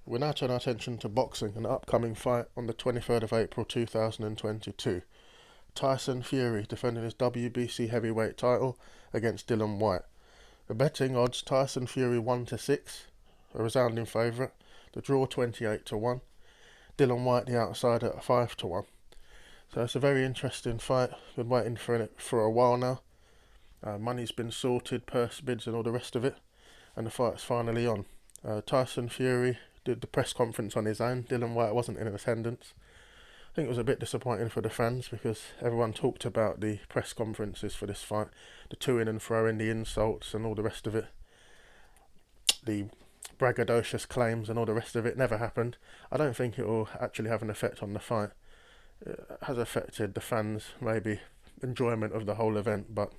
We now turn our attention to boxing, an upcoming fight on the 23rd of April 2022. Tyson Fury defending his WBC heavyweight title against Dillian Whyte. The betting odds: Tyson Fury 1 to 6, a resounding favourite. The draw 28 to 1. Dillian Whyte the outsider at 5 to 1. So it's a very interesting fight. Been waiting for it for a while now. Money's been sorted, purse bids and all the rest of it, and the fight's finally on. Tyson Fury did the press conference on his own. Dillian Whyte wasn't in attendance. I think it was a bit disappointing for the fans because everyone talked about the press conferences for this fight, the to-ing and throwing, the insults and all the rest of it, the braggadocious claims and all the rest of it. Never happened. I don't think it will actually have an effect on the fight. It has affected the fans' maybe enjoyment of the whole event, but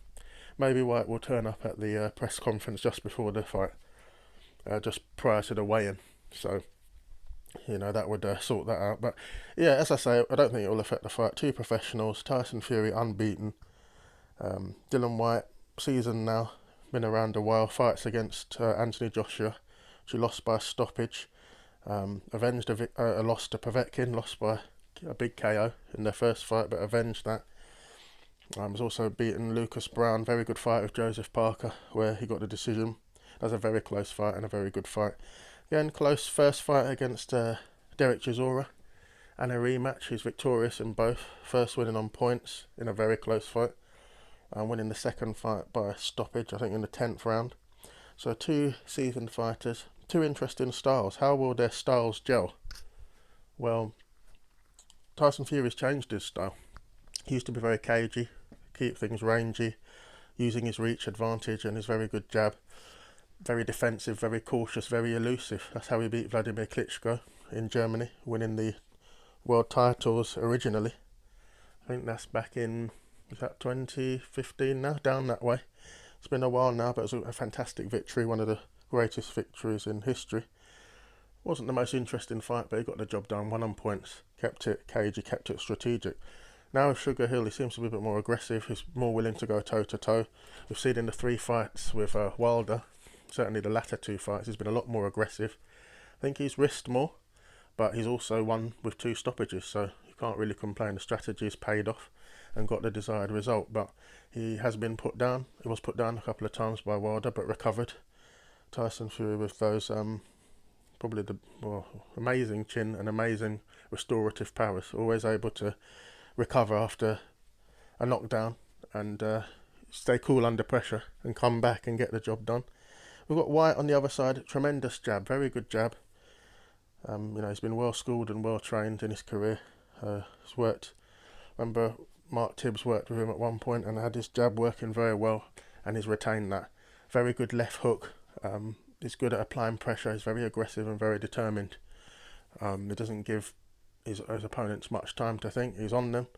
maybe Whyte will turn up at the press conference just before the fight, just prior to the weigh-in. So, that would sort that out. But yeah, as I say, I don't think it will affect the fight. Two professionals, Tyson Fury unbeaten. Dillian Whyte, seasoned now, been around a while, fights against Anthony Joshua. She lost by stoppage. Avenged a loss to Povetkin, lost by a big KO in their first fight, but avenged that. Was also beaten Lucas Brown, very good fight with Joseph Parker, where he got the decision. That was a very close fight and a very good fight. Again, close first fight against Derek Chisora, and a rematch. He's victorious in both, first winning on points in a very close fight, and winning the second fight by stoppage, I think in the 10th round. So two seasoned fighters, two interesting styles. How will their styles gel? Well, Tyson Fury's changed his style. He used to be very cagey, keep things rangy, using his reach advantage and his very good jab. Very defensive, very cautious, very elusive. That's how he beat Vladimir Klitschko in Germany, winning the world titles originally. I think that's back in, was that 2015 now? Down that way. It's been a while now, but it was a fantastic victory, one of the greatest victories in history. Wasn't the most interesting fight, but he got the job done, won on points, kept it cagey, kept it strategic. Now with Sugar Hill, he seems to be a bit more aggressive. He's more willing to go toe-to-toe. We've seen in the 3 fights with Wilder, certainly the latter 2 fights, he's been a lot more aggressive. I think he's risked more, but he's also won with 2 stoppages, so you can't really complain. The strategy's paid off and got the desired result, but he has been put down. He was put down a couple of times by Wilder, but recovered. Tyson Fury with those probably the amazing chin and amazing restorative powers, always able to recover after a knockdown and stay cool under pressure and come back and get the job done. We've got Whyte on the other side, tremendous jab, very good jab. He's been well schooled and well trained in his career. He's worked, remember Mark Tibbs worked with him at one point and had his jab working very well, and he's retained that. Very good left hook. He's good at applying pressure. He's very aggressive and very determined. He doesn't give his opponents much time to think. He's on them.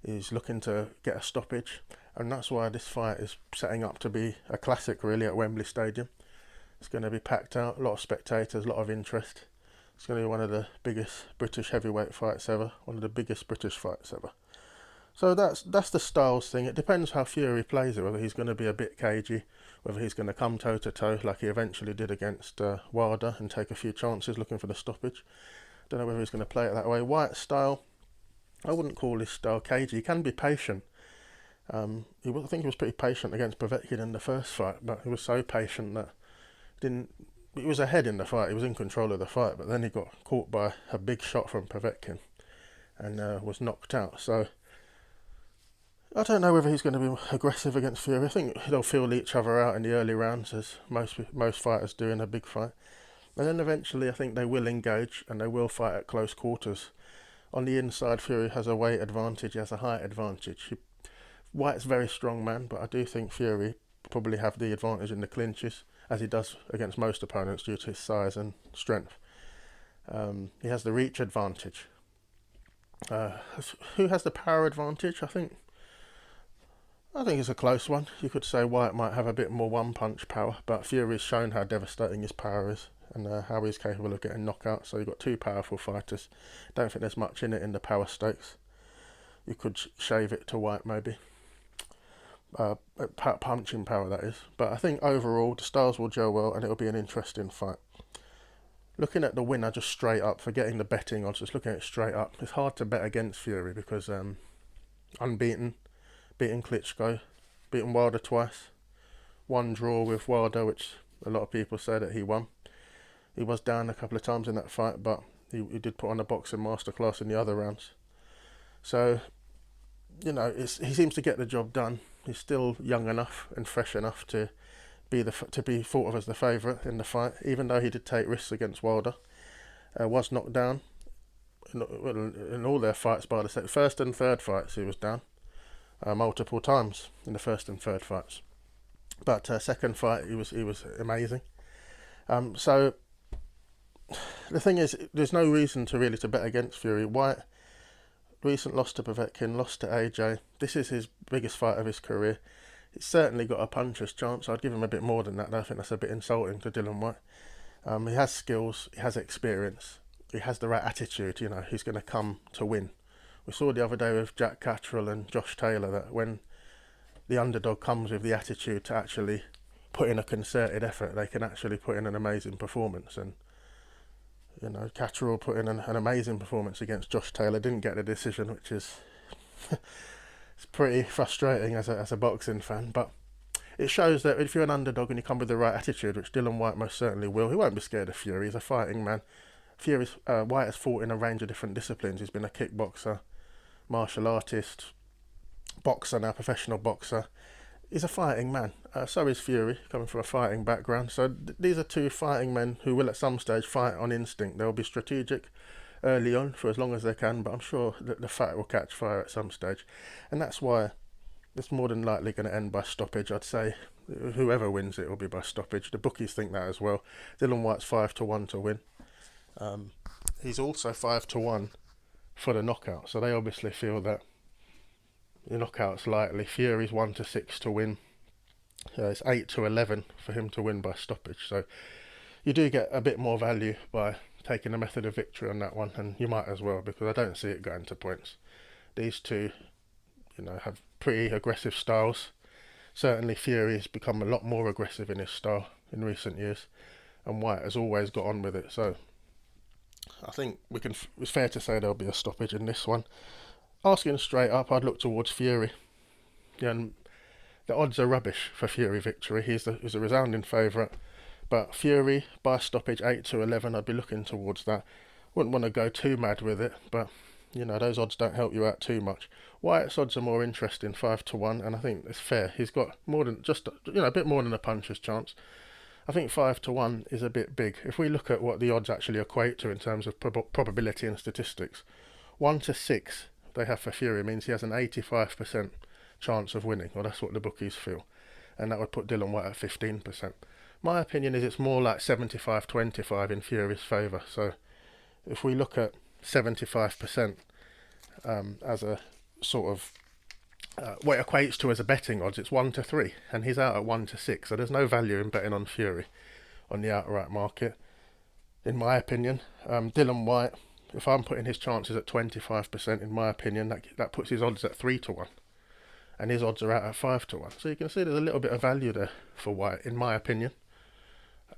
He's looking to get a stoppage, and that's why this fight is setting up to be a classic really at Wembley Stadium. It's going to be packed out, a lot of spectators, a lot of interest. It's going to be one of the biggest British heavyweight fights ever, one of the biggest British fights ever. So that's the styles thing. It depends how Fury plays it, whether he's going to be a bit cagey, whether he's going to come toe-to-toe like he eventually did against Wilder and take a few chances looking for the stoppage. Don't know whether he's going to play it that way. Whyte's style, I wouldn't call his style cagey. He can be patient. I think he was pretty patient against Povetkin in the first fight, but he was so patient that he was ahead in the fight. He was in control of the fight, but then he got caught by a big shot from Povetkin and was knocked out. So I don't know whether he's going to be aggressive against Fury. I think they'll feel each other out in the early rounds, as most fighters do in a big fight. And then eventually I think they will engage and they will fight at close quarters. On the inside, Fury has a weight advantage, he has a height advantage. Whyte's a very strong man, but I do think Fury probably have the advantage in the clinches, as he does against most opponents due to his size and strength. He has the reach advantage. Who has the power advantage? I think it's a close one. You could say Whyte might have a bit more one-punch power, but Fury's shown how devastating his power is and how he's capable of getting knockouts. So you've got 2 powerful fighters. Don't think there's much in it in the power stakes. You could shave it to Whyte maybe. Punching power, that is. But I think overall the styles will gel well and it'll be an interesting fight. looking at the winner just straight up, forgetting the betting odds, just looking at it straight up, it's hard to bet against Fury because unbeaten, beaten Klitschko, beaten Wilder twice, one draw with Wilder, which a lot of people say that he won. He was down a couple of times in that fight, but he did put on a boxing masterclass in the other rounds. So, he seems to get the job done. He's still young enough and fresh enough to be thought of as the favourite in the fight, even though he did take risks against Wilder. Was knocked down in all their fights by the first and third fights. He was down multiple times in the first and third fights, but second fight he was amazing. So the thing is, there's no reason to bet against Fury. Whyte, recent loss to Povetkin, lost to AJ. This is his biggest fight of his career. He's certainly got a puncher's chance. I'd give him a bit more than that, though. I think that's a bit insulting to Dillian Whyte. He has skills, he has experience, he has the right attitude. He's going to come to win. We saw the other day with Jack Catterall and Josh Taylor that when the underdog comes with the attitude to actually put in a concerted effort, they can actually put in an amazing performance. And Catterall put in an amazing performance against Josh Taylor, didn't get the decision, which is it's pretty frustrating as a boxing fan. But it shows that if you're an underdog and you come with the right attitude, which Dillian Whyte most certainly will, he won't be scared of Fury. He's a fighting man. Whyte has fought in a range of different disciplines. He's been a kickboxer, martial artist, boxer now, professional boxer. He's a fighting man. So is Fury, coming from a fighting background. So these are two fighting men who will at some stage fight on instinct. They'll be strategic early on for as long as they can, but I'm sure that the fight will catch fire at some stage. And that's why it's more than likely going to end by stoppage. I'd say whoever wins it will be by stoppage. The bookies think that as well. Dillian Whyte's 5-1 to win. He's also 5-1 for the knockout. So they obviously feel that the knockout's likely. Fury's 1-6 to win. It's 8-11 for him to win by stoppage. So you do get a bit more value by taking the method of victory on that one, and you might as well, because I don't see it going to points. These two, have pretty aggressive styles. Certainly Fury has become a lot more aggressive in his style in recent years, and Whyte has always got on with it. So I think it's fair to say there'll be a stoppage in this one. Asking straight up, I'd look towards Fury. And the odds are rubbish for Fury victory. He's a resounding favourite. But Fury, by stoppage, 8-11, I'd be looking towards that. Wouldn't want to go too mad with it, but, those odds don't help you out too much. Whyte's odds are more interesting, 5-1, and I think it's fair. He's got more than a bit more than a puncher's chance. I think 5-1 is a bit big. If we look at what the odds actually equate to in terms of probability and statistics, 1-6 they have for Fury means he has an 85% chance of winning, or that's what the bookies feel. And that would put Dillian Whyte at 15%. My opinion is it's more like 75-25 in Fury's favour. So if we look at 75% as a sort of what it equates to as a betting odds, it's 1-3, and he's out at 1-6. So there's no value in betting on Fury on the outright market, in my opinion. Dillian Whyte, if I'm putting his chances at 25%, in my opinion, that puts his odds at 3-1. And his odds are out at 5-1. So you can see there's a little bit of value there for Whyte, in my opinion.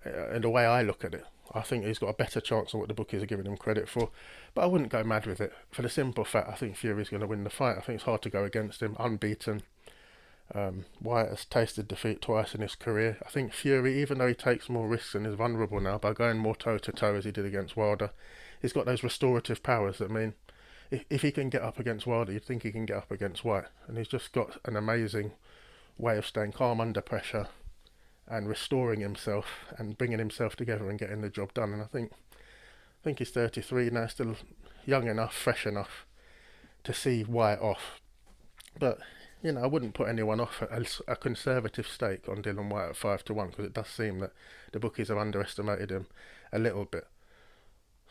And the way I look at it, I think he's got a better chance than what the bookies are giving him credit for. But I wouldn't go mad with it. For the simple fact, I think Fury's going to win the fight. I think it's hard to go against him, unbeaten. Whyte has tasted defeat twice in his career. I think Fury, even though he takes more risks and is vulnerable now by going more toe-to-toe as he did against Wilder, he's got those restorative powers that mean if he can get up against Wilder, you'd think he can get up against Whyte. And he's just got an amazing way of staying calm under pressure and restoring himself and bringing himself together and getting the job done. And I think he's 33 now, still young enough, fresh enough to see Whyte off. But, I wouldn't put anyone off at a conservative stake on Dillian Whyte at 5-1, because it does seem that the bookies have underestimated him a little bit.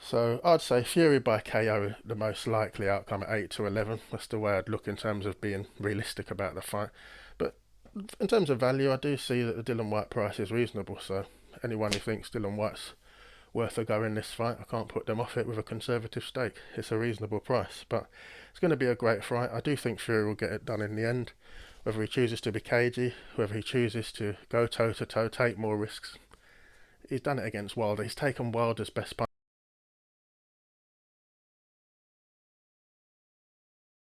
So I'd say Fury by KO, the most likely outcome at 8-11. That's the way I'd look in terms of being realistic about the fight. But in terms of value, I do see that the Dillian Whyte price is reasonable. So anyone who thinks Dillian Whyte's worth a go in this fight, I can't put them off it with a conservative stake. It's a reasonable price, but it's going to be a great fight. I do think Fury will get it done in the end. Whether he chooses to be cagey, whether he chooses to go toe-to-toe, take more risks, He's done it against Wilder. He's taken Wilder's best punch